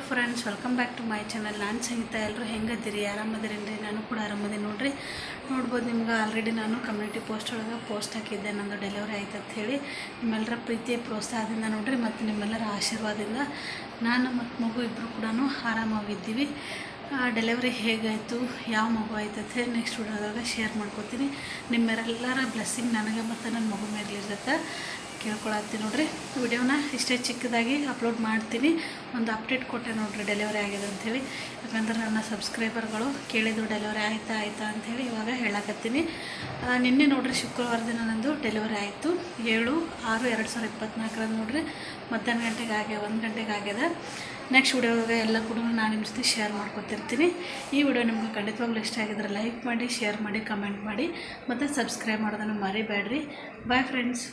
Friends, welcome back to my channel. ನಾನು ಸಂಗೀತಾ. ಎಲ್ಲರೂ ಹೆಂಗದಿರಿ? ಆರಾಮದಿರೇನ್ರಿ? ನಾನು ಕೂಡ ಆರಾಮದಿ ನೋಡ್ರಿ. ನೋಡ್ಬೋದು, ನಿಮ್ಗೆ ಆಲ್ರೆಡಿ ನಾನು ಕಮ್ಯುನಿಟಿ ಪೋಸ್ಟ್ ಒಳಗೆ ಪೋಸ್ಟ್ ಹಾಕಿದ್ದೆ, ನಂದು ಡೆಲಿವರಿ ಆಯ್ತು ಅಂತ ಹೇಳಿ. ನಿಮ್ಮೆಲ್ಲರ ಪ್ರೀತಿಯ ಪ್ರೋತ್ಸಾಹದಿಂದ ನೋಡ್ರಿ, ಮತ್ತು ನಿಮ್ಮೆಲ್ಲರ ಆಶೀರ್ವಾದದಿಂದ ನಾನು ಮತ್ತು ಮಗು ಇಬ್ಬರು ಕೂಡ ಆರಾಮಾಗಿದ್ದೀವಿ. ಡೆಲಿವರಿ ಹೇಗಾಯಿತು, ಯಾವ ಮಗು ಆಯ್ತು ಅಂತ ಹೇಳಿ ನೆಕ್ಸ್ಟ್ ವಿಡಿಯೋದಾಗ ಶೇರ್ ಮಾಡ್ಕೊತೀನಿ. ನಿಮ್ಮೆಲ್ಲರ ಬ್ಲೆಸ್ಸಿಂಗ್ ನನಗೆ ಮತ್ತು ನನ್ನ ಮಗು ಮೇಲೆ ಇರುತ್ತೆ ಕೇಳ್ಕೊಳತ್ತೀನಿ ನೋಡ್ರಿ. ವಿಡಿಯೋನ ಇಷ್ಟೇ ಚಿಕ್ಕದಾಗಿ ಅಪ್ಲೋಡ್ ಮಾಡ್ತೀನಿ. ಒಂದು ಅಪ್ಡೇಟ್ ಕೊಟ್ಟೆ ನೋಡ್ರಿ, ಡೆಲಿವರಿ ಆಗಿದೆ ಅಂಥೇಳಿ. ಯಾಕಂದ್ರೆ ನನ್ನ ಸಬ್ಸ್ಕ್ರೈಬರ್ಗಳು ಕೇಳಿದ್ರು ಡೆಲಿವರಿ ಆಯ್ತಾ ಅಂಥೇಳಿ ಇವಾಗ ಹೇಳಕತ್ತೀನಿ. ನಿನ್ನೆ ನೋಡ್ರಿ, ಶುಕ್ರವಾರ ದಿನ ನಂದು ಡೆಲಿವರಿ ಆಯಿತು. 7/6/2024 ನೋಡ್ರಿ, ಮಧ್ಯಾಹ್ನ ಗಂಟೆಗೆ ಆಗ್ಯದ, 1 ಗಂಟೆಗೆ ಆಗ್ಯದ. ನೆಕ್ಸ್ಟ್ ವಿಡಿಯೋದಾಗ ಎಲ್ಲ ಕೂಡ ನಾನು ನಿಮ್ಮ ಜೊತೆ ಶೇರ್ ಮಾಡ್ಕೊತಿರ್ತೀನಿ. ಈ ವಿಡಿಯೋ ನಿಮ್ಗೆ ಖಂಡಿತವಾಗ್ಲೂ ಇಷ್ಟ ಆಗಿದ್ರೆ ಲೈಕ್ ಮಾಡಿ, ಶೇರ್ ಮಾಡಿ, ಕಮೆಂಟ್ ಮಾಡಿ, ಮತ್ತು ಸಬ್ಸ್ಕ್ರೈಬ್ ಮಾಡೋದನ್ನು ಮರಿಬೇಡ್ರಿ. Bye friends.